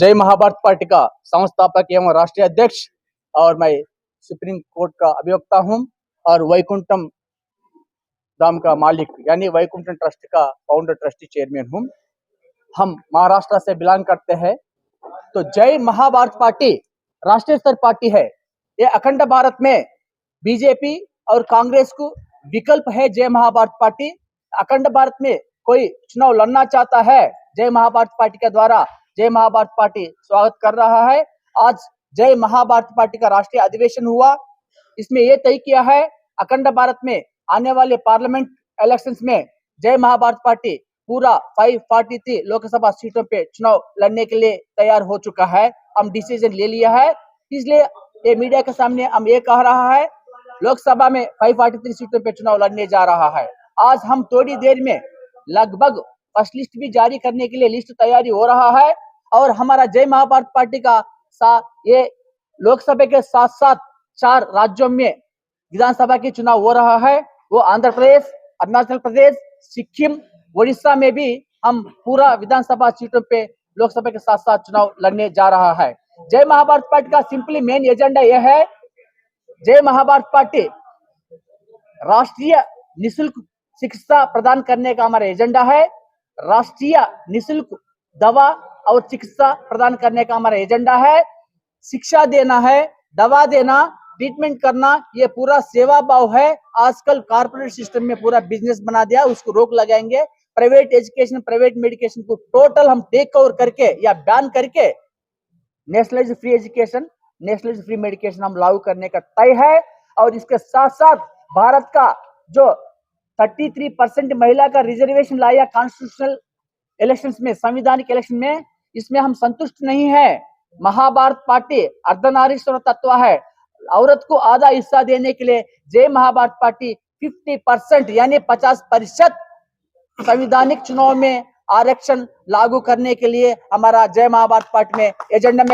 जय महाभारत पार्टी का संस्थापक एवं राष्ट्रीय अध्यक्ष और मैं सुप्रीम कोर्ट का अभिवक्ता हूं और वैकुंठम धाम का मालिक यानी वैकुंठम ट्रस्ट का फाउंडर ट्रस्टी चेयरमैन हूं। हम महाराष्ट्र से बिलोंग करते हैं। तो जय महाभारत पार्टी राष्ट्रीय स्तर पार्टी है। ये अखंड भारत में बीजेपी और कांग्रेस को विकल्प है। जय महाभारत पार्टी अखंड भारत में कोई चुनाव लड़ना चाहता है, जय महाभारत पार्टी के द्वारा जय महाभारत पार्टी स्वागत कर रहा है। आज जय महाभारत पार्टी का राष्ट्रीय अधिवेशन हुआ। इसमें यह तय किया है अखंड भारत में आने वाले पार्लियामेंट इलेक्शंस में जय महाभारत पार्टी पूरा 543 लोकसभा सीटों पे चुनाव लड़ने के लिए तैयार हो चुका है। हम डिसीजन ले लिया है, इसलिए ये मीडिया के सामने हम ये कह रहा है लोकसभा में 543 सीटों पे चुनाव लड़ने जा रहा है। आज हम थोड़ी देर में लगभग फर्स्ट लिस्ट भी जारी करने के लिए लिस्ट तैयारी हो रहा है और हमारा जय महाभारत पार्टी का ये लोकसभा के साथ साथ 4 राज्यों में विधानसभा की चुनाव हो रहा है। वो आंध्र प्रदेश, अरुणाचल प्रदेश, सिक्किम, उड़ीसा में भी हम पूरा विधानसभा सीटों पे लोकसभा के साथ साथ चुनाव लड़ने जा रहा है। जय महाभारत पार्टी का सिंपली मेन एजेंडा यह है, जय महाभारत पार्टी राष्ट्रीय निःशुल्क शिक्षा प्रदान करने का हमारा एजेंडा है। राष्ट्रीय निःशुल्क दवा और चिकित्सा प्रदान करने का हमारा एजेंडा है। शिक्षा देना है, दवा देना, ट्रीटमेंट करना, ये पूरा सेवा भाव है। आजकल कॉर्पोरेट सिस्टम में पूरा बिजनेस बना दिया, उसको रोक लगाएंगे। प्राइवेट एजुकेशन, प्राइवेट मेडिकेशन को टोटल हम टेक ओवर करके या बैन करके nationalised free education, nationalised free medication हम लागू करने का तय है। और इसके साथ साथ भारत का जो 33% महिला का रिजर्वेशन लाया कॉन्स्टिट्यूशनल इलेक्शंस में, संवैधानिक इलेक्शन में, इसमें हम संतुष्ट नहीं है। महाभारत पार्टी अर्धनारीश्वर तत्व है। औरत को आधा हिस्सा देने के लिए जय महाभारत पार्टी 50% यानी 50% संवैधानिक चुनाव में आरक्षण लागू करने के लिए हमारा जय महाभारत पार्टी में एजेंडा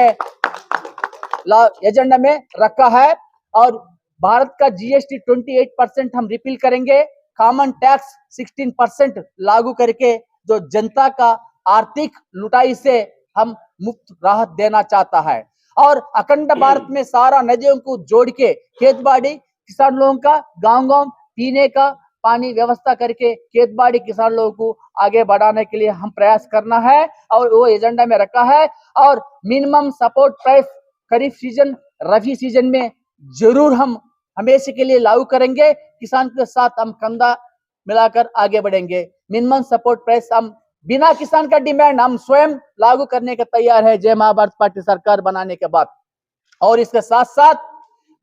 में रखा है। और भारत का जीएसटी 28% हम रिपील करेंगे। कॉमन टैक्स 16% लागू करके जो जनता का आर्थिक लुटाई से हम मुक्त राहत देना चाहता है। और अखंड भारत में सारा नदियों को जोड़ के खेतबाड़ी किसान लोगों का गांव-गांव पीने का पानी व्यवस्था करके खेतबाड़ी किसान लोगों को आगे बढ़ाने के लिए हम प्रयास करना है और वो एजेंडा में रखा है। और मिनिमम सपोर्ट प्राइस खरीफ सीजन, रबी सीजन में जरूर हम हमेशा के लिए लागू करेंगे। किसान के साथ हम कंधा मिलाकर आगे बढ़ेंगे। मिनिमम सपोर्ट प्राइस हम बिना किसान का डिमांड हम स्वयं लागू करने के तैयार है जय महाभारत पार्टी सरकार बनाने के बाद। और इसके साथ साथ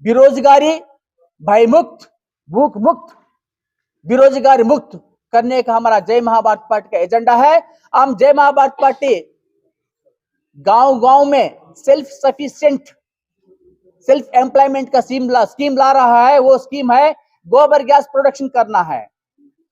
बेरोजगारी, भय मुक्त, भूख मुक्त, बेरोजगारी मुक्त करने का हमारा जय महाभारत पार्टी का एजेंडा है। हम जय महाभारत पार्टी गांव-गांव में सेल्फ सफिशिएंट, सेल्फ एम्प्लॉयमेंट का स्कीम ला रहा है। वो स्कीम है गोबर गैस प्रोडक्शन करना है।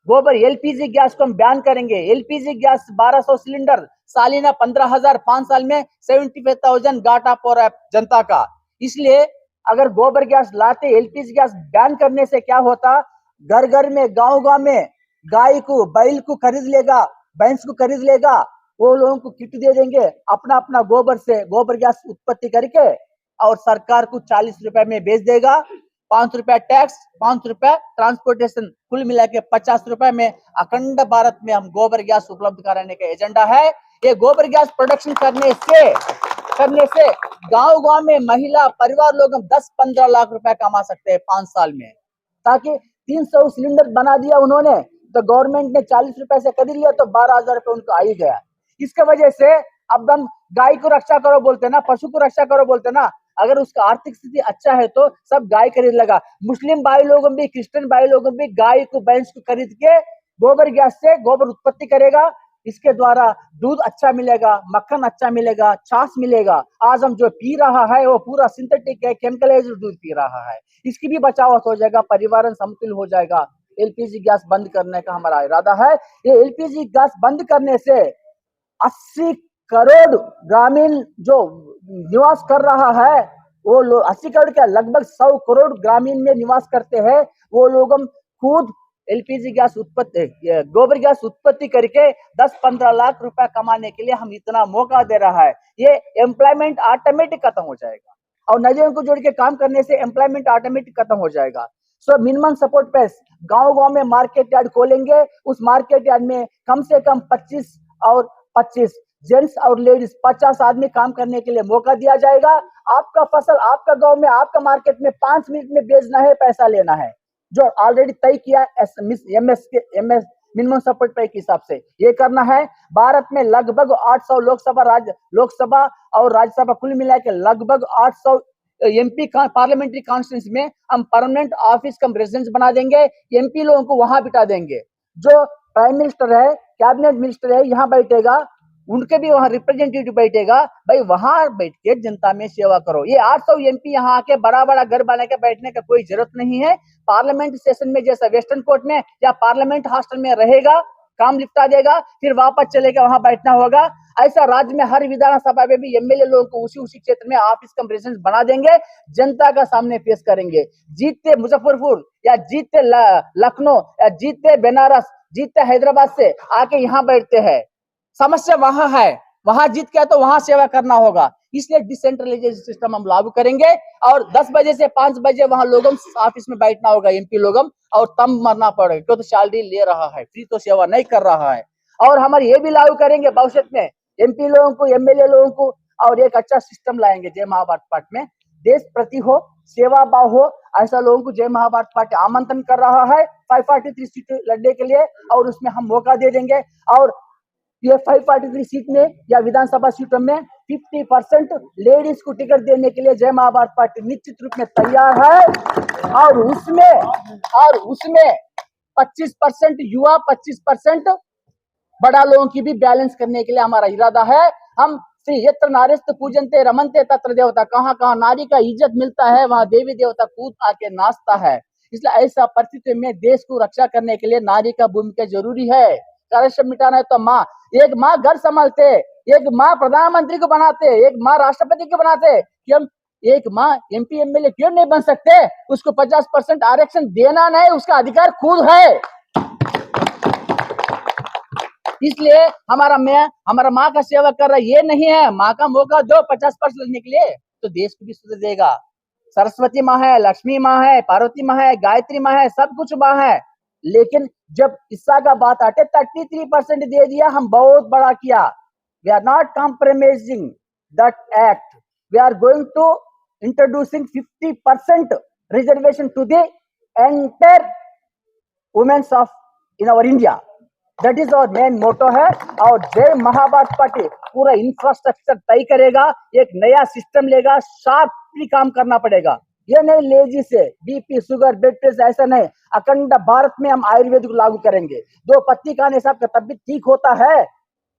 गोबर एलपीजी गैस को हम बैन करेंगे। एलपीजी गैस 1200 सिलेंडर सालिना 15,000, 5 साल में 75,000 घाटा हो रहा है जनता का। इसलिए अगर गोबर गैस लाते, एलपीजी गैस बैन करने से क्या होता, घर घर में, गांव-गांव में गाय को, बैल को खरीद लेगा, भैंस को खरीद लेगा, वो लोगों को किट दे देंगे अपना अपना गोबर से गोबर गैस उत्पत्ति करके, और सरकार को 40 रुपए में बेच देगा। 5 रुपया टैक्स, 5 रुपया ट्रांसपोर्टेशन, कुल मिला के 50 रुपए में अखंड भारत में हम गोबर गैस उपलब्ध कराने का एजेंडा है। ये गोबर गैस प्रोडक्शन करने से गांव-गांव में महिला परिवार लोग 10-15 लाख रुपए कमा सकते हैं 5 साल में। ताकि 300 सिलेंडर बना दिया उन्होंने, तो गवर्नमेंट ने 40 रुपए से खरीद लिया, तो 12,000 रुपए उनको आ ही गया। इसके वजह से अब हम गाय को रक्षा करो बोलते ना, पशु को रक्षा करो बोलते ना, अगर उसका आर्थिक स्थिति अच्छा है तो सब गाय खरीद लेगा। मुस्लिम भाई लोगों भी, क्रिश्चियन भाई लोगों भी गाय को, भैंस को खरीद के गोबर गैस से गोबर उत्पत्ति करेगा। इसके द्वारा दूध अच्छा मिलेगा, मक्खन अच्छा मिलेगा, छाछ मिलेगा। आज हम जो पी रहा है वो पूरा सिंथेटिक है, केमिकलाइज्ड दूध पी रहा है। इसकी भी बचाव हो जाएगा, पर्यावरण समतुल हो जाएगा। एलपीजी गैस बंद करने का हमारा इरादा है। ये एलपीजी गैस बंद करने से 80 करोड़ ग्रामीण जो निवास कर रहा है, वो 80 करोड़ क्या, लगभग 100 करोड़ ग्रामीण में निवास करते हैं। वो लोग हम खुद एलपीजी गैस उत्पत्ति, गोबर गैस उत्पत्ति करके 10-15 लाख रुपया कमाने के लिए हम इतना मौका दे रहा है। ये एम्प्लॉयमेंट ऑटोमेटिक खत्म हो जाएगा और नदियों को जोड़ के काम करने से एम्प्लॉयमेंट ऑटोमेटिक खत्म हो जाएगा। सो मिनिमम सपोर्ट प्राइस, गांव-गांव में मार्केट यार्ड खोलेंगे, उस मार्केट यार्ड में कम से कम 25 और 25 जेंट्स और लेडीज 50 आदमी काम करने के लिए मौका दिया जाएगा। आपका फसल आपका गांव में आपका मार्केट में 5 मिनट में बेचना है, पैसा लेना है, जो ऑलरेडी तय किया एमएस मिनिमम सपोर्ट प्राइस के हिसाब से ये करना है। भारत में लगभग 800 लोकसभा और राज्यसभा कुल मिला के लगभग 800 एमपी का पार्लियामेंट्री कॉन्स्टिट्यूंसी में हम परमानेंट ऑफिस कम रेजिडेंस बना देंगे। एमपी लोगों को वहां बिठा देंगे। जो प्राइम मिनिस्टर है, कैबिनेट मिनिस्टर है, यहाँ बैठेगा, उनके भी वहां रिप्रेजेंटेटिव बैठेगा। भाई वहां बैठ के जनता में सेवा करो। ये 800 एमपी यहाँ आके बड़ा बड़ा घर बना के बैठने का कोई जरूरत नहीं है। पार्लियामेंट सेशन में जैसा वेस्टर्न कोर्ट में या पार्लियामेंट हॉस्टल में रहेगा, काम निपटा देगा, फिर वापस चलेगा, वहां बैठना होगा। ऐसा राज्य में हर विधानसभा में भी एमएलए लोगों को उसी क्षेत्र में ऑफिस कम रेजिडेंस बना देंगे, जनता का सामने पेश करेंगे। जीतते मुजफ्फरपुर या जीतते लखनऊ या जीतते बनारस, जीतते हैदराबाद से आके यहाँ बैठते हैं। समस्या वहां है, वहां जीत के तो वहां सेवा करना होगा। इसलिए डिसेंट्रलाइजेशन सिस्टम हम लागू करेंगे और 10 बजे से 5 बजे वहां लोगों ऑफिस में बैठना होगा, एमपी लोगों, और तब मरना पड़ेगा क्यों तो सैलरी ले रहा है, फ्री तो सेवा नहीं कर रहा है। और हमारे ये भी लागू करेंगे भविष्य में एमपी लोगों को, एमएलए लोगों को, और एक अच्छा सिस्टम लाएंगे। जय महाभारत पार्टी में देश प्रति हो, सेवा भाव हो, ऐसा लोगों को जय महाभारत पार्टी आमंत्रण कर रहा है 543 सीट लड़ने के लिए, और उसमें हम मौका दे देंगे। और ये 543 सीट में या विधानसभा सीटों में 50% लेडीज को टिकट देने के लिए जय महाभारत पार्टी निश्चित रूप में तैयार है। और उसमें 25% युवा, 25% बड़ा लोगों की भी बैलेंस करने के लिए हमारा इरादा है। हम श्री यत्र नारीस्त पूजनते रमनते तत्र देवता, कहाँ कहाँ नारी का इज्जत मिलता है वहां देवी देवता कूद आके नाचता है। इसलिए ऐसा परिस्थिति में देश को रक्षा करने के लिए नारी का भूमिका जरूरी है। करप्शन मिटाना है तो माँ, एक माँ घर संभालते, एक माँ प्रधानमंत्री को बनाते, एक माँ राष्ट्रपति को बनाते, कि हम एक माँ एमपी एमएलए क्यों नहीं बन सकते? उसको 50% आरक्षण देना नहीं, उसका अधिकार खुद है। इसलिए हमारा माँ का सेवा कर रहा है, ये नहीं है माँ का मौका दो 50% लेने के लिए, तो देश को भी सुधर देगा। सरस्वती माँ है, लक्ष्मी माँ है, पार्वती माँ है, गायत्री माँ है, सब कुछ माँ है। लेकिन जब हिस्सा का बात आते 33% दे दिया, हम बहुत बड़ा किया। We are not compromising that act, we are going to introducing 50% reservation to the entire womens of in our India. That is our main motto है। और जय महाभारत पार्टी पूरा इंफ्रास्ट्रक्चर तय करेगा, एक नया सिस्टम लेगा, शार्पली काम करना पड़ेगा। ये नहीं लेजी से बीपी, शुगर, ब्लड प्रेशर, ऐसा नहीं। अखंड भारत में हम आयुर्वेद को लागू करेंगे। 2 पत्ती खाने से आपका तबीयत ठीक होता है,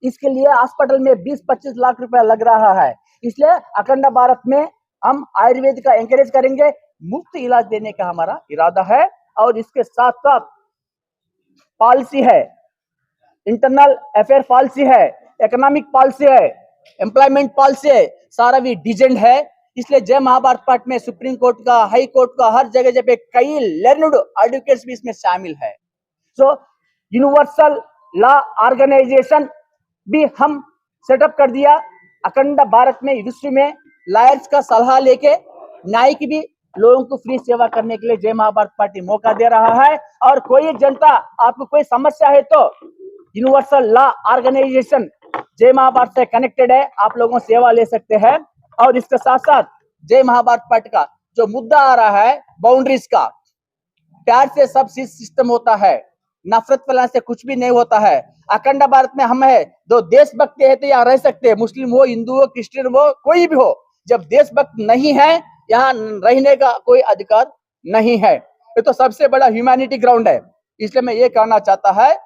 इसके लिए अस्पताल में 20-25 लाख रुपया लग रहा है। इसलिए अखंड भारत में हम आयुर्वेद का एंकरेज करेंगे, मुफ्त इलाज देने का हमारा इरादा है। और इसके साथ साथ पॉलिसी है, इंटरनल अफेयर पॉलिसी है, इकोनॉमिक पॉलिसी है, एम्प्लॉयमेंट पॉलिसी है, सारा भी डिजाइन है। इसलिए जय महाभारत पार्टी में सुप्रीम कोर्ट का, हाई कोर्ट का, हर जगह पे कई लर्नड एडवोकेट्स भी इसमें शामिल है। सो यूनिवर्सल लॉ ऑर्गेनाइजेशन भी हम सेटअप कर दिया। अखंड भारत में, विश्व में लॉयर्स का सलाह लेके न्याय की भी लोगों को फ्री सेवा करने के लिए जय महाभारत पार्टी मौका दे रहा है। और कोई जनता आपको कोई समस्या है तो यूनिवर्सल लॉ ऑर्गेनाइजेशन जय महाभारत से कनेक्टेड है, आप लोगों सेवा ले सकते हैं। और इसके साथ साथ जय महाभारत पार्टी का जो मुद्दा आ रहा है बाउंड्रीज का, प्यार से सब सिस्टम होता है, नफरत फैलाने से कुछ भी नहीं होता है। अखंड भारत में हम है, दो देशभक्त है तो यहाँ रह सकते हैं, मुस्लिम हो, हिंदू हो, क्रिश्चियन हो, कोई भी हो। जब देशभक्त नहीं है, यहाँ रहने का कोई अधिकार नहीं है। ये तो सबसे बड़ा ह्यूमैनिटी ग्राउंड है। इसलिए मैं ये कहना चाहता है,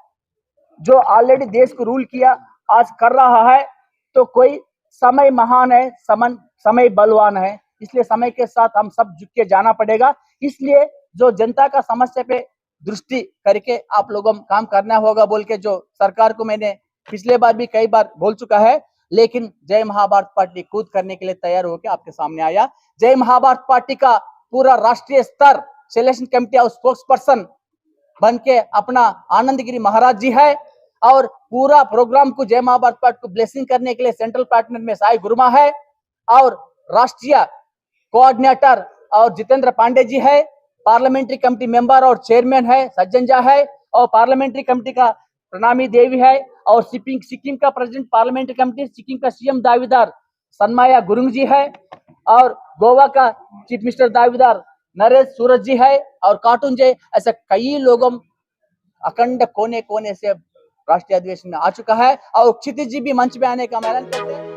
जो ऑलरेडी देश को रूल किया आज कर रहा है, तो कोई समय महान है, समय बलवान है। इसलिए समय के साथ हम सब झुक के जाना पड़ेगा। इसलिए जो जनता का समस्या पे दृष्टि करके आप लोगों को काम करना होगा बोल के जो सरकार को मैंने पिछले बार भी कई बार बोल चुका है, लेकिन जय महाभारत पार्टी कूद करने के लिए तैयार होकर आपके सामने आया। जय महाभारत पार्टी का पूरा राष्ट्रीय स्तर सिलेक्शन कमेटी और स्पोक्स पर्सन बन के अपना आनंदगिरी महाराज जी है, और पूरा प्रोग्राम को जय मां भारत पार्टी को ब्लेसिंग करने के लिए सेंट्रल पार्टनर में साई गुरुमा है, और राष्ट्रीय कोऑर्डिनेटर और जितेंद्र पांडे जी है, पार्लियामेंट्री कमेटी मेंबर और चेयरमैन है सज्जन झा है, और पार्लियामेंट्री कमेटी का प्रणामी देवी है, और सिक्किम का प्रेसिडेंट पार्लियामेंट्री कमेटी, सिक्किम का सीएम दावेदार सन्माया गुरुंग जी है, और गोवा का चीफ मिनिस्टर दावेदार नरेश सूरज जी है, और कार्टून जी, ऐसे कई लोगों अखंड कोने कोने से राष्ट्रीय अधिवेशन में आ चुका है, और क्षितिज जी भी मंच पे आने का ऐलान करते हैं।